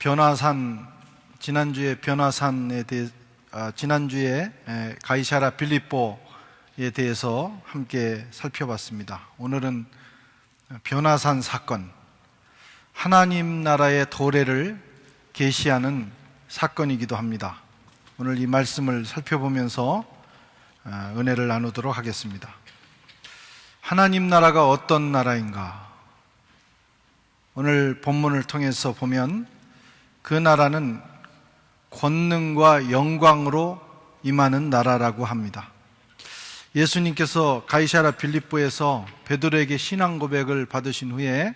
변화산, 지난주에 변화산에 대해 지난주에 가이사랴 빌립보에 대해서 함께 살펴봤습니다. 오늘은 변화산 사건, 하나님 나라의 도래를 계시하는 사건이기도 합니다. 오늘 이 말씀을 살펴보면서 은혜를 나누도록 하겠습니다. 하나님 나라가 어떤 나라인가? 오늘 본문을 통해서 보면 그 나라는 권능과 영광으로 임하는 나라라고 합니다. 예수님께서 가이사랴 빌립보에서 베드로에게 신앙 고백을 받으신 후에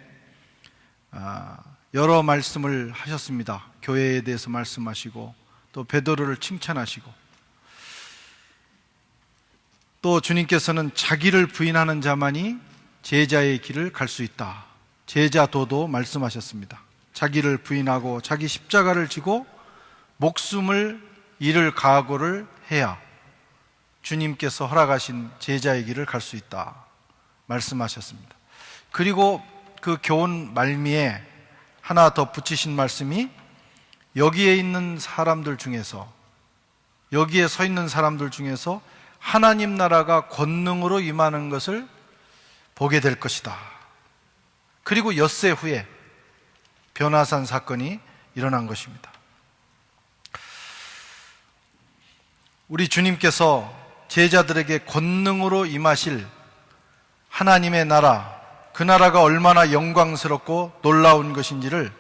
여러 말씀을 하셨습니다. 교회에 대해서 말씀하시고 또 베드로를 칭찬하시고, 또 주님께서는 자기를 부인하는 자만이 제자의 길을 갈 수 있다, 제자도도 말씀하셨습니다. 자기를 부인하고 자기 십자가를 지고 목숨을 잃을 각오를 해야 주님께서 허락하신 제자의 길을 갈 수 있다 말씀하셨습니다. 그리고 그 교훈 말미에 하나 더 붙이신 말씀이, 여기에 있는 사람들 중에서, 여기에 서 있는 사람들 중에서 하나님 나라가 권능으로 임하는 것을 보게 될 것이다. 그리고 엿새 후에 변화산 사건이 일어난 것입니다. 우리 주님께서 제자들에게 권능으로 임하실 하나님의 나라, 그 나라가 얼마나 영광스럽고 놀라운 것인지를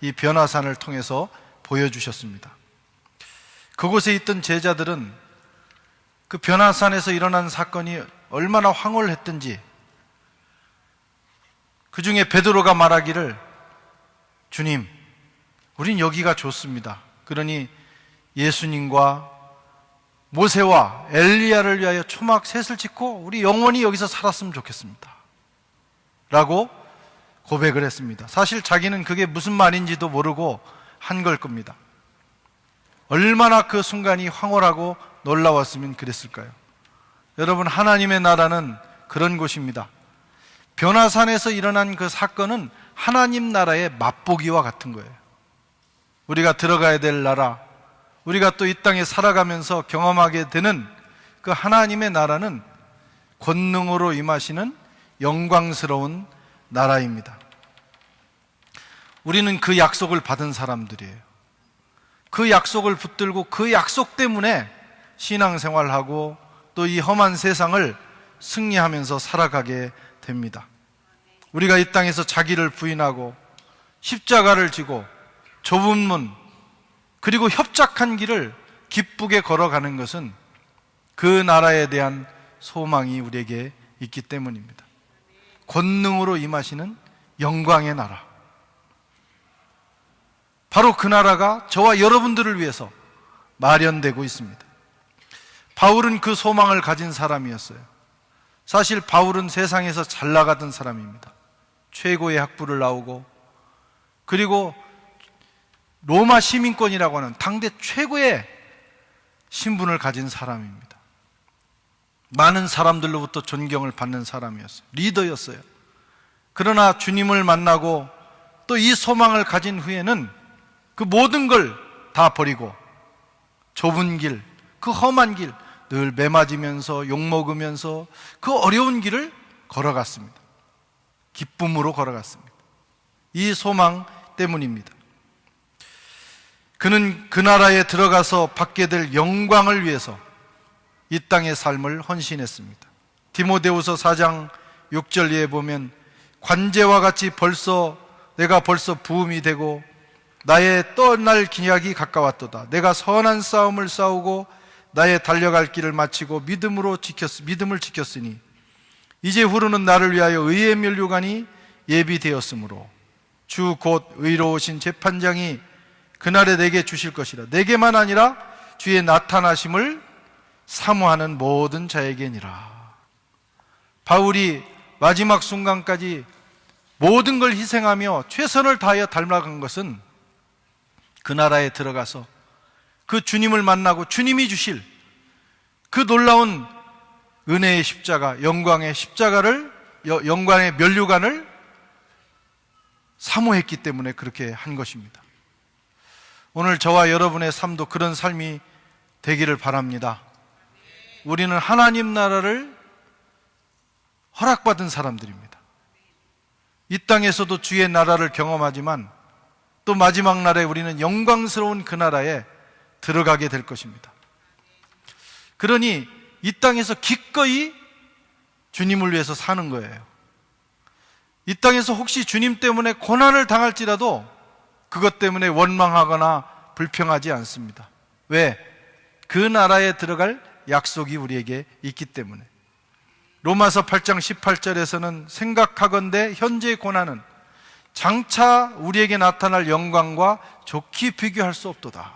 이 변화산을 통해서 보여주셨습니다. 그곳에 있던 제자들은 그 변화산에서 일어난 사건이 얼마나 황홀했던지, 그 중에 베드로가 말하기를, 주님, 우린 여기가 좋습니다. 그러니 예수님과 모세와 엘리야를 위하여 초막 셋을 짓고 우리 영원히 여기서 살았으면 좋겠습니다 라고 고백을 했습니다. 사실 자기는 그게 무슨 말인지도 모르고 한 걸 겁니다. 얼마나 그 순간이 황홀하고 놀라웠으면 그랬을까요? 여러분, 하나님의 나라는 그런 곳입니다. 변화산에서 일어난 그 사건은 하나님 나라의 맛보기와 같은 거예요. 우리가 들어가야 될 나라, 우리가 또 이 땅에 살아가면서 경험하게 되는 그 하나님의 나라는 권능으로 임하시는 영광스러운 나라입니다. 우리는 그 약속을 받은 사람들이에요. 그 약속을 붙들고 그 약속 때문에 신앙생활하고 또 이 험한 세상을 승리하면서 살아가게 됩니다. 우리가 이 땅에서 자기를 부인하고 십자가를 지고 좁은 문, 그리고 협착한 길을 기쁘게 걸어가는 것은 그 나라에 대한 소망이 우리에게 있기 때문입니다. 권능으로 임하시는 영광의 나라, 바로 그 나라가 저와 여러분들을 위해서 마련되고 있습니다. 바울은 그 소망을 가진 사람이었어요. 사실 바울은 세상에서 잘 나가던 사람입니다. 최고의 학부를 나오고, 그리고 로마 시민권이라고 하는 당대 최고의 신분을 가진 사람입니다. 많은 사람들로부터 존경을 받는 사람이었어요. 리더였어요. 그러나 주님을 만나고 또 이 소망을 가진 후에는 그 모든 걸 다 버리고 좁은 길, 그 험한 길, 늘 매맞으면서 욕먹으면서 그 어려운 길을 걸어갔습니다. 기쁨으로 걸어갔습니다. 이 소망 때문입니다. 그는 그 나라에 들어가서 받게 될 영광을 위해서 이 땅의 삶을 헌신했습니다. 디모데후서 4장 6절에 보면, 관제와 같이 내가 벌써 부음이 되고 나의 떠날 기약이 가까웠도다. 내가 선한 싸움을 싸우고 나의 달려갈 길을 마치고 믿음을 지켰으니 이제 후로는 나를 위하여 의의 면류관이 예비되었으므로 주 곧 의로우신 재판장이 그날에 내게 주실 것이라. 내게만 아니라 주의 나타나심을 사모하는 모든 자에게니라. 바울이 마지막 순간까지 모든 걸 희생하며 최선을 다하여 닮아간 것은 그 나라에 들어가서 그 주님을 만나고 주님이 주실 그 놀라운 은혜의 십자가, 영광의 십자가를, 영광의 면류관을 사모했기 때문에 그렇게 한 것입니다. 오늘 저와 여러분의 삶도 그런 삶이 되기를 바랍니다. 우리는 하나님 나라를 허락받은 사람들입니다. 이 땅에서도 주의 나라를 경험하지만 또 마지막 날에 우리는 영광스러운 그 나라에 들어가게 될 것입니다. 그러니 이 땅에서 기꺼이 주님을 위해서 사는 거예요. 이 땅에서 혹시 주님 때문에 고난을 당할지라도 그것 때문에 원망하거나 불평하지 않습니다. 왜? 그 나라에 들어갈 약속이 우리에게 있기 때문에. 로마서 8장 18절에서는 생각하건대 현재의 고난은 장차 우리에게 나타날 영광과 좋게 비교할 수 없도다.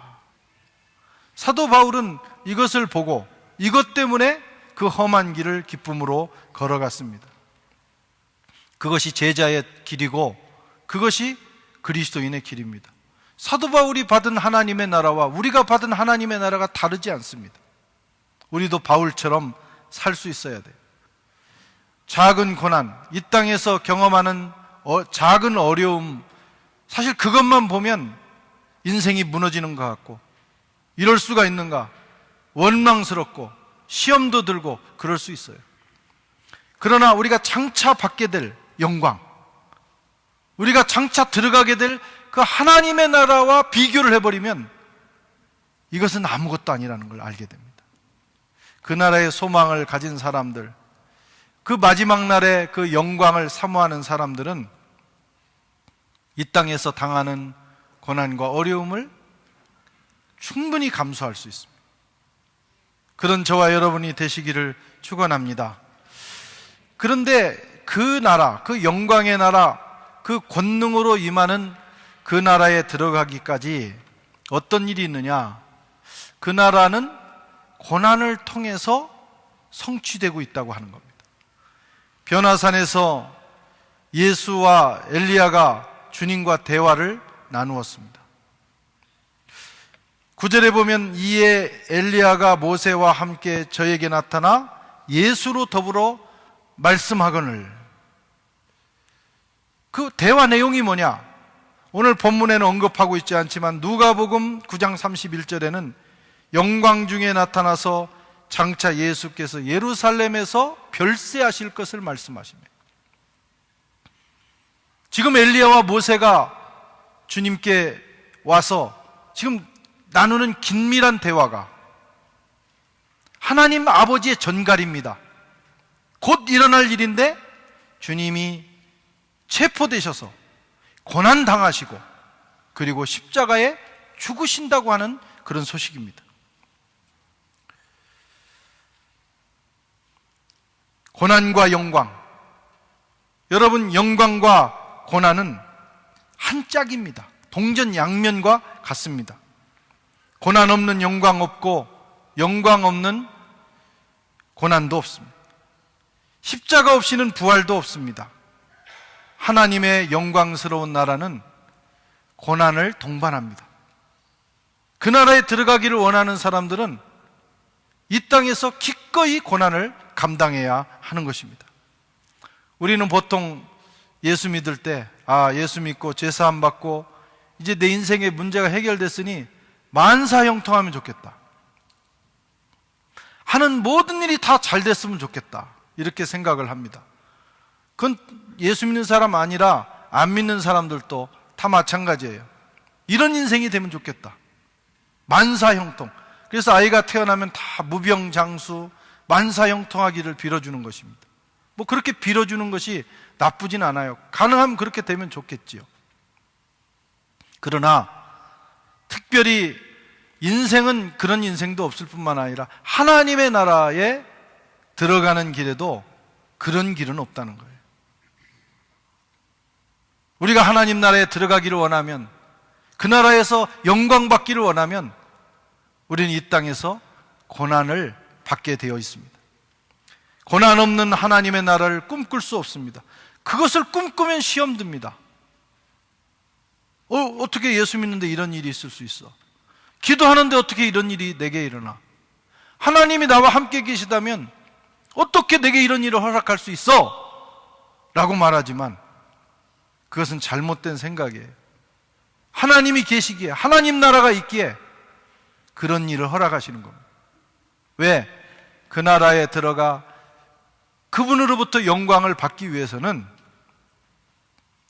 사도 바울은 이것을 보고 이것 때문에 그 험한 길을 기쁨으로 걸어갔습니다. 그것이 제자의 길이고 그것이 그리스도인의 길입니다. 사도 바울이 받은 하나님의 나라와 우리가 받은 하나님의 나라가 다르지 않습니다. 우리도 바울처럼 살 수 있어야 돼요. 작은 고난, 이 땅에서 경험하는 작은 어려움, 사실 그것만 보면 인생이 무너지는 것 같고 이럴 수가 있는가 원망스럽고 시험도 들고 그럴 수 있어요. 그러나 우리가 장차 받게 될 영광, 우리가 장차 들어가게 될 그 하나님의 나라와 비교를 해버리면 이것은 아무것도 아니라는 걸 알게 됩니다. 그 나라의 소망을 가진 사람들, 그 마지막 날의 그 영광을 사모하는 사람들은 이 땅에서 당하는 고난과 어려움을 충분히 감수할 수 있습니다. 그런 저와 여러분이 되시기를 축원합니다. 그런데 그 나라, 그 영광의 나라, 그 권능으로 임하는 그 나라에 들어가기까지 어떤 일이 있느냐? 그 나라는 고난을 통해서 성취되고 있다고 하는 겁니다. 변화산에서 예수와 엘리야가 주님과 대화를 나누었습니다. 9절에 보면 이에 엘리야가 모세와 함께 저에게 나타나 예수로 더불어 말씀하거늘. 그 대화 내용이 뭐냐? 오늘 본문에는 언급하고 있지 않지만 누가복음 9장 31절에는 영광 중에 나타나서 장차 예수께서 예루살렘에서 별세하실 것을 말씀하십니다. 지금 엘리야와 모세가 주님께 와서 지금 나누는 긴밀한 대화가 하나님 아버지의 전갈입니다. 곧 일어날 일인데 주님이 체포되셔서 고난당하시고 그리고 십자가에 죽으신다고 하는 그런 소식입니다. 고난과 영광, 여러분, 영광과 고난은 한 짝입니다. 동전 양면과 같습니다. 고난 없는 영광 없고 영광 없는 고난도 없습니다. 십자가 없이는 부활도 없습니다. 하나님의 영광스러운 나라는 고난을 동반합니다. 그 나라에 들어가기를 원하는 사람들은 이 땅에서 기꺼이 고난을 감당해야 하는 것입니다. 우리는 보통 예수 믿을 때 예수 믿고 죄사함 받고 이제 내 인생의 문제가 해결됐으니 만사형통하면 좋겠다, 하는 모든 일이 다 잘 됐으면 좋겠다, 이렇게 생각을 합니다. 그건 예수 믿는 사람 아니라 안 믿는 사람들도 다 마찬가지예요. 이런 인생이 되면 좋겠다, 만사형통. 그래서 아이가 태어나면 다 무병장수 만사형통하기를 빌어주는 것입니다. 뭐 그렇게 빌어주는 것이 나쁘진 않아요. 가능하면 그렇게 되면 좋겠지요. 그러나 특별히 인생은 그런 인생도 없을 뿐만 아니라 하나님의 나라에 들어가는 길에도 그런 길은 없다는 거예요. 우리가 하나님 나라에 들어가기를 원하면, 그 나라에서 영광 받기를 원하면 우리는 이 땅에서 고난을 받게 되어 있습니다. 고난 없는 하나님의 나라를 꿈꿀 수 없습니다. 그것을 꿈꾸면 시험 듭니다. 어떻게 예수 믿는데 이런 일이 있을 수 있어? 기도하는데 어떻게 이런 일이 내게 일어나? 하나님이 나와 함께 계시다면 어떻게 내게 이런 일을 허락할 수 있어? 라고 말하지만 그것은 잘못된 생각이에요. 하나님이 계시기에, 하나님 나라가 있기에 그런 일을 허락하시는 겁니다. 왜? 그 나라에 들어가 그분으로부터 영광을 받기 위해서는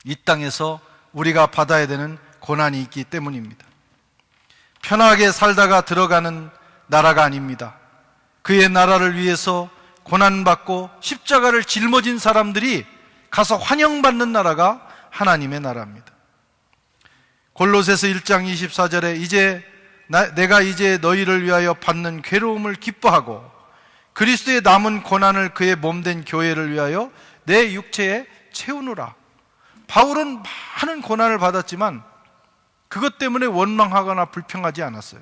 이 땅에서 우리가 받아야 되는 고난이 있기 때문입니다. 편하게 살다가 들어가는 나라가 아닙니다. 그의 나라를 위해서 고난받고 십자가를 짊어진 사람들이 가서 환영받는 나라가 하나님의 나라입니다. 골로새서 1장 24절에 내가 이제 너희를 위하여 받는 괴로움을 기뻐하고 그리스도의 남은 고난을 그의 몸된 교회를 위하여 내 육체에 채우노라. 바울은 많은 고난을 받았지만 그것 때문에 원망하거나 불평하지 않았어요.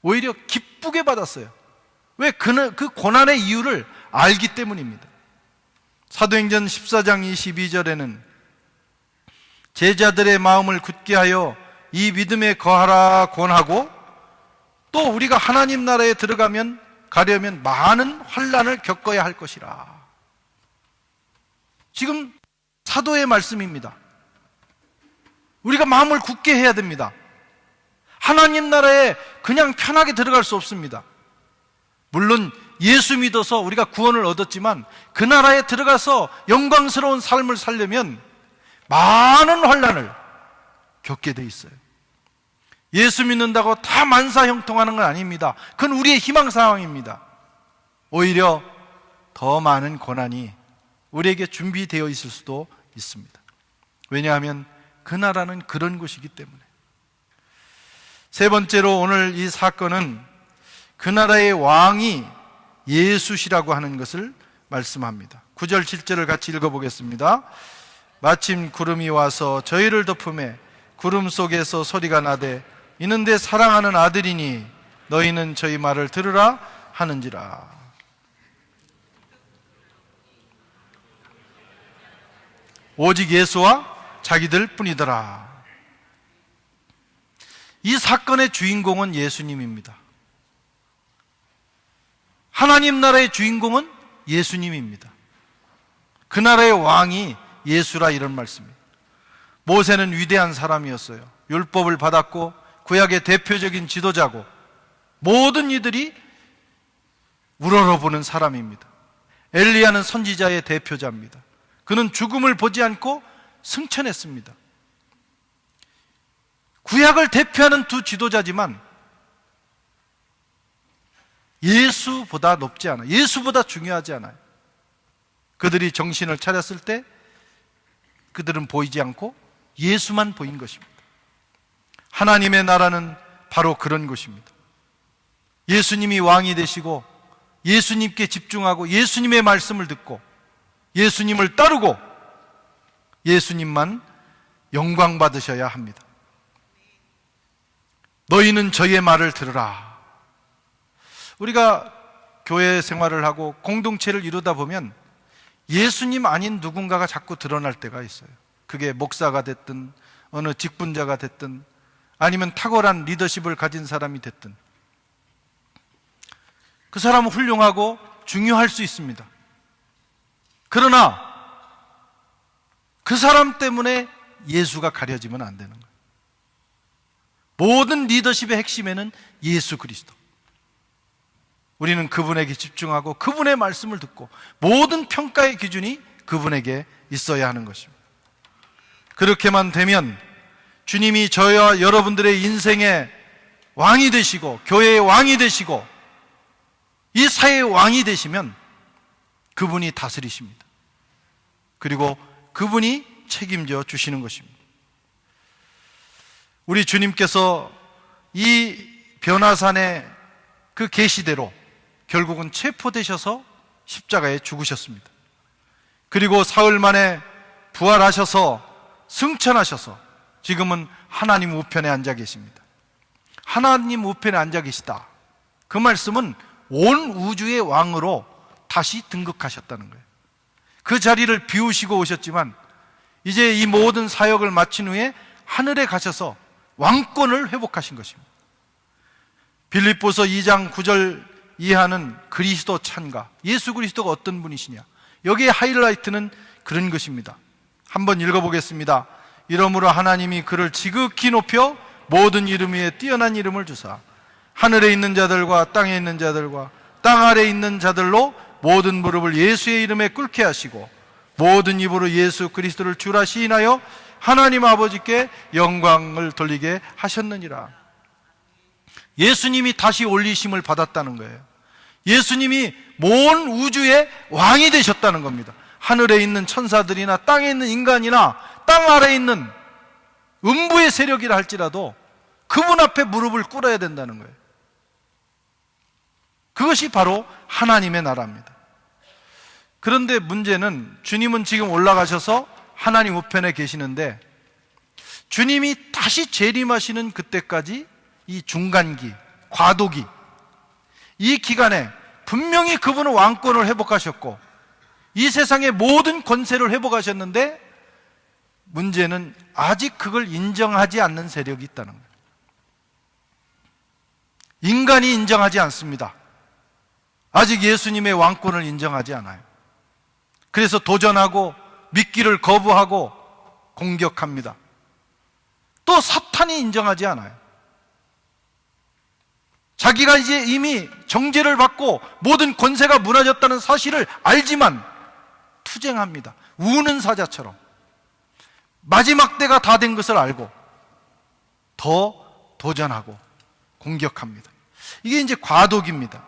오히려 기쁘게 받았어요. 왜? 그 고난의 이유를 알기 때문입니다. 사도행전 14장 22절에는 제자들의 마음을 굳게 하여 이 믿음에 거하라 권하고, 또 우리가 하나님 나라에 가려면 많은 환난을 겪어야 할 것이라. 지금 사도의 말씀입니다. 우리가 마음을 굳게 해야 됩니다. 하나님 나라에 그냥 편하게 들어갈 수 없습니다. 물론 예수 믿어서 우리가 구원을 얻었지만 그 나라에 들어가서 영광스러운 삶을 살려면 많은 환난을 겪게 돼 있어요. 예수 믿는다고 다 만사형통하는 건 아닙니다. 그건 우리의 희망사항입니다. 오히려 더 많은 고난이 우리에게 준비되어 있을 수도 있습니다. 왜냐하면 그 나라는 그런 곳이기 때문에. 세 번째로 오늘 이 사건은 그 나라의 왕이 예수시라고 하는 것을 말씀합니다. 9절 7절을 같이 읽어보겠습니다. 마침 구름이 와서 저희를 덮음에 구름 속에서 소리가 나되 이는 내 사랑하는 아들이니 너희는 저희 말을 들으라 하는지라. 오직 예수와 자기들 뿐이더라. 이 사건의 주인공은 예수님입니다. 하나님 나라의 주인공은 예수님입니다. 그 나라의 왕이 예수라, 이런 말씀입니다. 모세는 위대한 사람이었어요. 율법을 받았고 구약의 대표적인 지도자고 모든 이들이 우러러보는 사람입니다. 엘리야는 선지자의 대표자입니다. 그는 죽음을 보지 않고 승천했습니다. 구약을 대표하는 두 지도자지만 예수보다 높지 않아요. 예수보다 중요하지 않아요. 그들이 정신을 차렸을 때 그들은 보이지 않고 예수만 보인 것입니다. 하나님의 나라는 바로 그런 곳입니다. 예수님이 왕이 되시고 예수님께 집중하고 예수님의 말씀을 듣고 예수님을 따르고 예수님만 영광 받으셔야 합니다. 너희는 저의 말을 들으라. 우리가 교회 생활을 하고 공동체를 이루다 보면 예수님 아닌 누군가가 자꾸 드러날 때가 있어요. 그게 목사가 됐든 어느 직분자가 됐든 아니면 탁월한 리더십을 가진 사람이 됐든 그 사람은 훌륭하고 중요할 수 있습니다. 그러나 그 사람 때문에 예수가 가려지면 안 되는 거예요. 모든 리더십의 핵심에는 예수 그리스도. 우리는 그분에게 집중하고 그분의 말씀을 듣고 모든 평가의 기준이 그분에게 있어야 하는 것입니다. 그렇게만 되면 주님이 저와 여러분들의 인생의 왕이 되시고 교회의 왕이 되시고 이 사회의 왕이 되시면 그분이 다스리십니다. 그리고 그분이 책임져 주시는 것입니다. 우리 주님께서 이 변화산의 그 계시대로 결국은 체포되셔서 십자가에 죽으셨습니다. 그리고 사흘 만에 부활하셔서 승천하셔서 지금은 하나님 우편에 앉아 계십니다. 하나님 우편에 앉아 계시다. 그 말씀은 온 우주의 왕으로 다시 등극하셨다는 거예요. 그 자리를 비우시고 오셨지만 이제 이 모든 사역을 마친 후에 하늘에 가셔서 왕권을 회복하신 것입니다. 빌립보서 2장 9절 이하는 그리스도 찬가, 예수 그리스도가 어떤 분이시냐, 여기에 하이라이트는 그런 것입니다. 한번 읽어보겠습니다. 이러므로 하나님이 그를 지극히 높여 모든 이름 위에 뛰어난 이름을 주사 하늘에 있는 자들과 땅에 있는 자들과 땅 아래에 있는 자들로 모든 무릎을 예수의 이름에 꿇게 하시고 모든 입으로 예수 그리스도를 주라 시인하여 하나님 아버지께 영광을 돌리게 하셨느니라. 예수님이 다시 올리심을 받았다는 거예요. 예수님이 온 우주의 왕이 되셨다는 겁니다. 하늘에 있는 천사들이나 땅에 있는 인간이나 땅 아래에 있는 음부의 세력이라 할지라도 그분 앞에 무릎을 꿇어야 된다는 거예요. 그것이 바로 하나님의 나라입니다. 그런데 문제는 주님은 지금 올라가셔서 하나님 우편에 계시는데 주님이 다시 재림하시는 그때까지 이 중간기, 과도기, 이 기간에 분명히 그분은 왕권을 회복하셨고 이 세상의 모든 권세를 회복하셨는데 문제는 아직 그걸 인정하지 않는 세력이 있다는 거예요. 인간이 인정하지 않습니다. 아직 예수님의 왕권을 인정하지 않아요. 그래서 도전하고 믿기를 거부하고 공격합니다. 또 사탄이 인정하지 않아요. 자기가 이제 이미 정죄를 받고 모든 권세가 무너졌다는 사실을 알지만 투쟁합니다. 우는 사자처럼 마지막 때가 다 된 것을 알고 더 도전하고 공격합니다. 이게 이제 과도기입니다.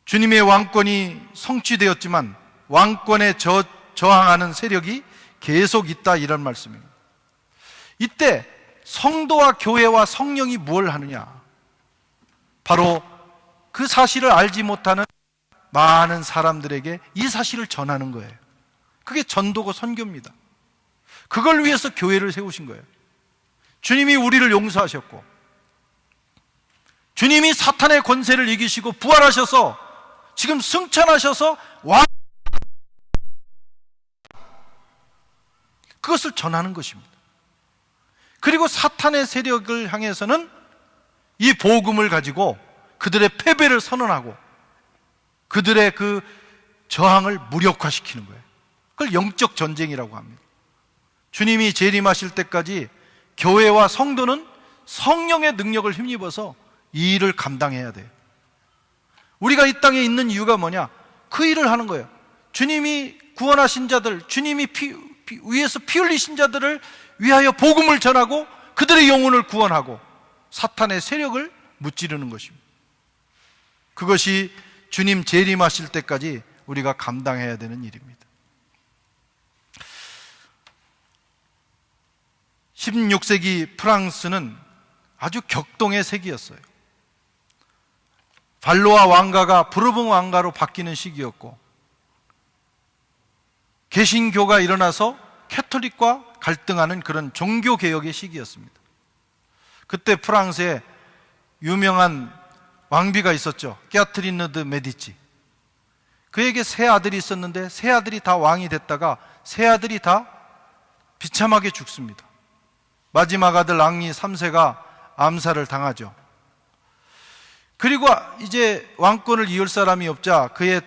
주님의 왕권이 성취되었지만 왕권에 저항하는 세력이 계속 있다, 이런 말씀입니다. 이때 성도와 교회와 성령이 무엇을 하느냐? 바로 그 사실을 알지 못하는 많은 사람들에게 이 사실을 전하는 거예요. 그게 전도고 선교입니다. 그걸 위해서 교회를 세우신 거예요. 주님이 우리를 용서하셨고 주님이 사탄의 권세를 이기시고 부활하셔서 지금 승천하셔서 그것을 전하는 것입니다. 그리고 사탄의 세력을 향해서는 이 복음을 가지고 그들의 패배를 선언하고 그들의 그 저항을 무력화시키는 거예요. 그걸 영적 전쟁이라고 합니다. 주님이 재림하실 때까지 교회와 성도는 성령의 능력을 힘입어서 이 일을 감당해야 돼요. 우리가 이 땅에 있는 이유가 뭐냐? 그 일을 하는 거예요. 주님이 구원하신 자들, 주님이 위에서 피 흘리신 자들을 위하여 복음을 전하고 그들의 영혼을 구원하고 사탄의 세력을 무찌르는 것입니다. 그것이 주님 재림하실 때까지 우리가 감당해야 되는 일입니다. 16세기 프랑스는 아주 격동의 세기였어요. 발로아 왕가가 부르봉 왕가로 바뀌는 시기였고 개신교가 일어나서 캐톨릭과 갈등하는 그런 종교개혁의 시기였습니다. 그때 프랑스에 유명한 왕비가 있었죠. 까트리느 드 메디치. 그에게 세 아들이 있었는데 세 아들이 다 왕이 됐다가 세 아들이 다 비참하게 죽습니다. 마지막 아들 앙리 3세가 암살을 당하죠. 그리고 이제 왕권을 이을 사람이 없자 그의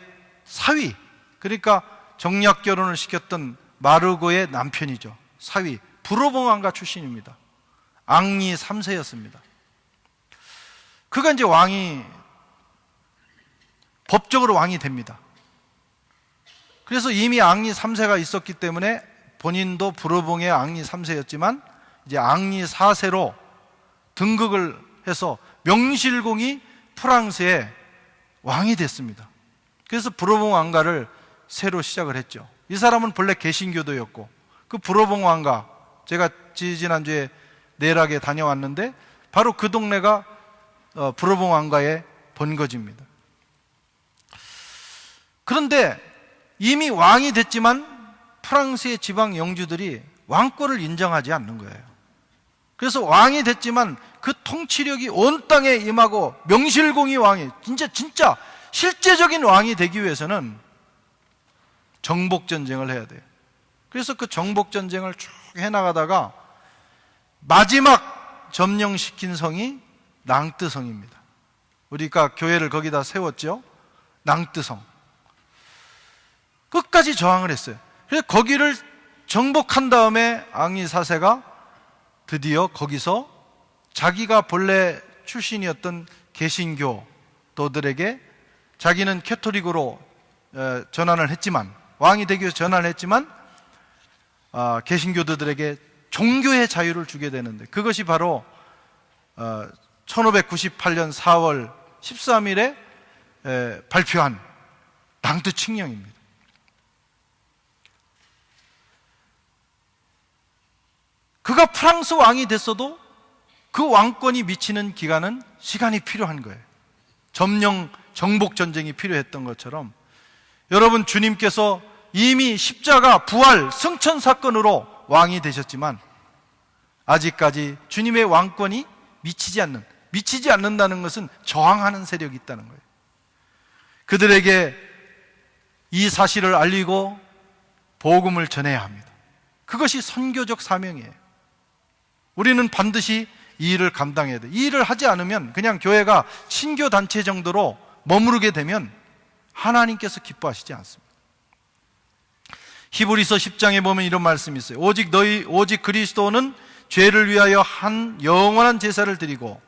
사위, 그러니까 정략 결혼을 시켰던 마르고의 남편이죠. 사위, 부르봉 왕가 출신입니다. 앙리 3세였습니다. 그가 이제 법적으로 왕이 됩니다. 그래서 이미 앙리 3세가 있었기 때문에 본인도 부르봉의 앙리 3세였지만 이제 앙리 4세로 등극을 해서 명실공히 프랑스의 왕이 됐습니다. 그래서 부르봉 왕가를 새로 시작을 했죠. 이 사람은 본래 개신교도였고 그 부르봉 왕가, 제가 지난주에 내락에 다녀왔는데 바로 그 동네가 부르봉 왕가의 본거지입니다. 그런데 이미 왕이 됐지만 프랑스의 지방 영주들이 왕권을 인정하지 않는 거예요. 그래서 왕이 됐지만 그 통치력이 온 땅에 임하고 명실공히 왕이 진짜 실제적인 왕이 되기 위해서는 정복전쟁을 해야 돼요. 그래서 그 정복전쟁을 쭉 해나가다가 마지막 점령시킨 성이 낭뜨성입니다. 우리가 교회를 거기다 세웠죠. 낭뜨성. 끝까지 저항을 했어요. 그래서 거기를 정복한 다음에 앙리 4세가 드디어 거기서 자기가 본래 출신이었던 개신교도들에게 자기는 캐토릭으로 전환을 했지만, 왕이 되기 위해서 전환을 했지만 개신교도들에게 종교의 자유를 주게 되는데, 그것이 바로 1598년 4월 13일에 발표한 낭트 칙령입니다. 그가 프랑스 왕이 됐어도 그 왕권이 미치는 기간은 시간이 필요한 거예요. 점령 정복 전쟁이 필요했던 것처럼 여러분, 주님께서 이미 십자가 부활 승천 사건으로 왕이 되셨지만 아직까지 주님의 왕권이 미치지 않는다는 것은 저항하는 세력이 있다는 거예요. 그들에게 이 사실을 알리고 복음을 전해야 합니다. 그것이 선교적 사명이에요. 우리는 반드시 이 일을 감당해야 돼요. 이 일을 하지 않으면 그냥 교회가 신교 단체 정도로 머무르게 되면 하나님께서 기뻐하시지 않습니다. 히브리서 10장에 보면 이런 말씀이 있어요. 오직 그리스도는 죄를 위하여 한 영원한 제사를 드리고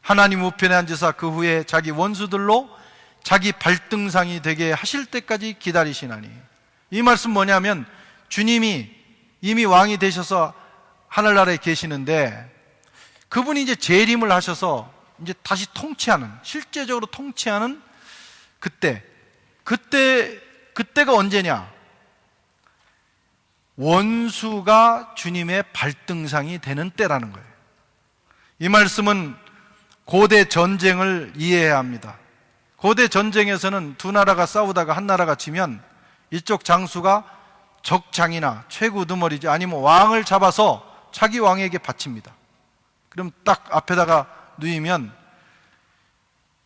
하나님 우편에 앉으사 그 후에 자기 원수들로 자기 발등상이 되게 하실 때까지 기다리시나니. 이 말씀 뭐냐면, 주님이 이미 왕이 되셔서 하늘나라에 계시는데 그분이 이제 재림을 하셔서 이제 다시 통치하는, 실제적으로 통치하는 그때가 언제냐? 원수가 주님의 발등상이 되는 때라는 거예요. 이 말씀은 고대 전쟁을 이해해야 합니다. 고대 전쟁에서는 두 나라가 싸우다가 한 나라가 지면 이쪽 장수가 적장이나 최고두머리지 아니면 왕을 잡아서 자기 왕에게 바칩니다. 그럼 딱 앞에다가 누이면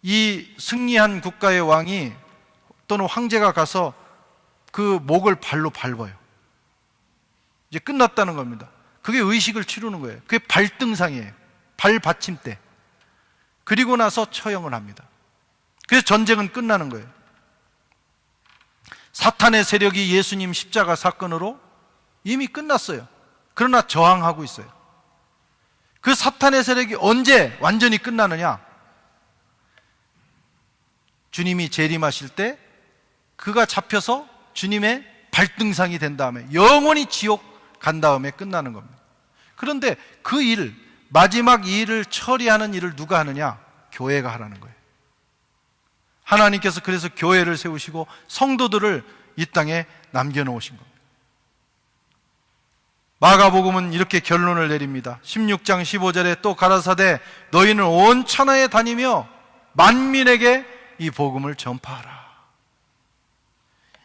이 승리한 국가의 왕이 또는 황제가 가서 그 목을 발로 밟아요. 이제 끝났다는 겁니다. 그게 의식을 치르는 거예요. 그게 발등상이에요. 발 받침대. 그리고 나서 처형을 합니다. 그래서 전쟁은 끝나는 거예요. 사탄의 세력이 예수님 십자가 사건으로 이미 끝났어요. 그러나 저항하고 있어요. 그 사탄의 세력이 언제 완전히 끝나느냐? 주님이 재림하실 때 그가 잡혀서 주님의 발등상이 된 다음에 영원히 지옥 간 다음에 끝나는 겁니다. 그런데 그 일, 마지막 이 일을 처리하는 일을 누가 하느냐? 교회가 하라는 거예요. 하나님께서 그래서 교회를 세우시고 성도들을 이 땅에 남겨놓으신 겁니다. 마가복음은 이렇게 결론을 내립니다. 16장 15절에 또 가라사대 너희는 온 천하에 다니며 만민에게 이 복음을 전파하라.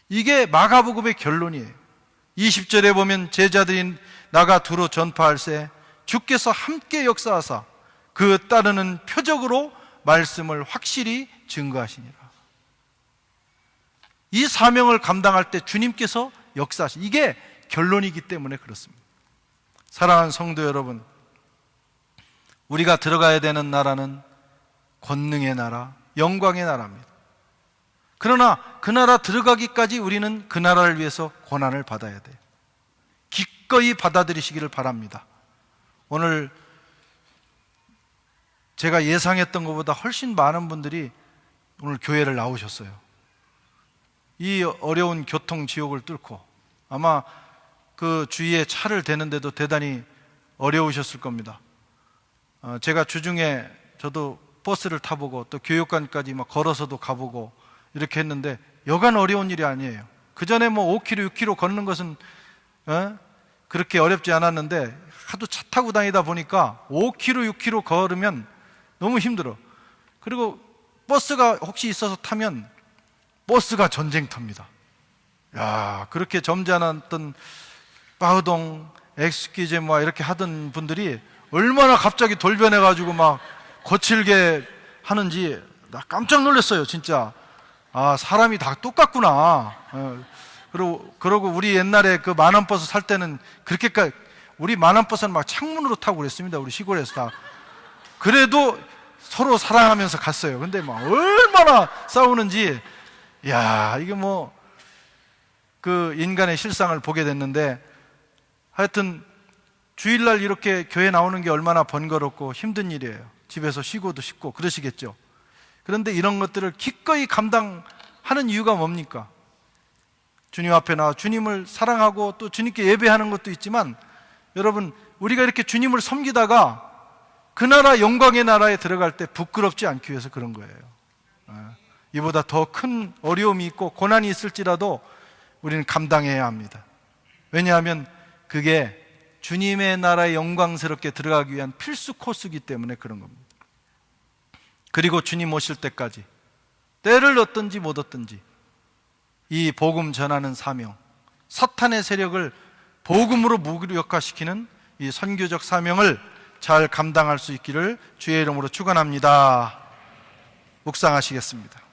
이게 마가복음의 결론이에요. 20절에 보면 제자들이 나가 두루 전파할세 주께서 함께 역사하사 그 따르는 표적으로 말씀을 확실히 증거하시니라. 이 사명을 감당할 때 주님께서 역사하시, 이게 결론이기 때문에 그렇습니다. 사랑하는 성도 여러분, 우리가 들어가야 되는 나라는 권능의 나라, 영광의 나라입니다. 그러나 그 나라 들어가기까지 우리는 그 나라를 위해서 고난을 받아야 돼요. 기꺼이 받아들이시기를 바랍니다. 오늘 제가 예상했던 것보다 훨씬 많은 분들이 오늘 교회를 나오셨어요. 이 어려운 교통 지옥을 뚫고 아마 그 주위에 차를 대는데도 대단히 어려우셨을 겁니다. 제가 주중에 저도 버스를 타보고 또 교육관까지 막 걸어서도 가보고 이렇게 했는데 여간 어려운 일이 아니에요. 그 전에 뭐 5km, 6km 걷는 것은 그렇게 어렵지 않았는데 하도 차 타고 다니다 보니까 5km, 6km 걸으면 너무 힘들어. 그리고 버스가 혹시 있어서 타면 버스가 전쟁터입니다. 야, 그렇게 점잖았던 빠우동, 엑스퀴제 뭐 이렇게 하던 분들이 얼마나 갑자기 돌변해가지고 막 거칠게 하는지 나 깜짝 놀랐어요, 진짜. 아, 사람이 다 똑같구나. 그러고 우리 옛날에 그 만원버스 살 때는 그렇게까지, 우리 만원버스는 막 창문으로 타고 그랬습니다, 우리 시골에서 다. 그래도 서로 사랑하면서 갔어요. 근데 막 얼마나 싸우는지, 야, 이게 뭐 그 인간의 실상을 보게 됐는데, 하여튼 주일날 이렇게 교회 나오는 게 얼마나 번거롭고 힘든 일이에요. 집에서 쉬고도 싶고 그러시겠죠. 그런데 이런 것들을 기꺼이 감당하는 이유가 뭡니까? 주님 앞에 나와 주님을 사랑하고 또 주님께 예배하는 것도 있지만, 여러분, 우리가 이렇게 주님을 섬기다가 그 나라, 영광의 나라에 들어갈 때 부끄럽지 않기 위해서 그런 거예요. 이보다 더 큰 어려움이 있고 고난이 있을지라도 우리는 감당해야 합니다. 왜냐하면 그게 주님의 나라에 영광스럽게 들어가기 위한 필수 코스이기 때문에 그런 겁니다. 그리고 주님 오실 때까지 때를 얻든지 못 얻든지 이 복음 전하는 사명, 사탄의 세력을 복음으로 무력화시키는 이 선교적 사명을 잘 감당할 수 있기를 주의 이름으로 축원합니다. 묵상하시겠습니다.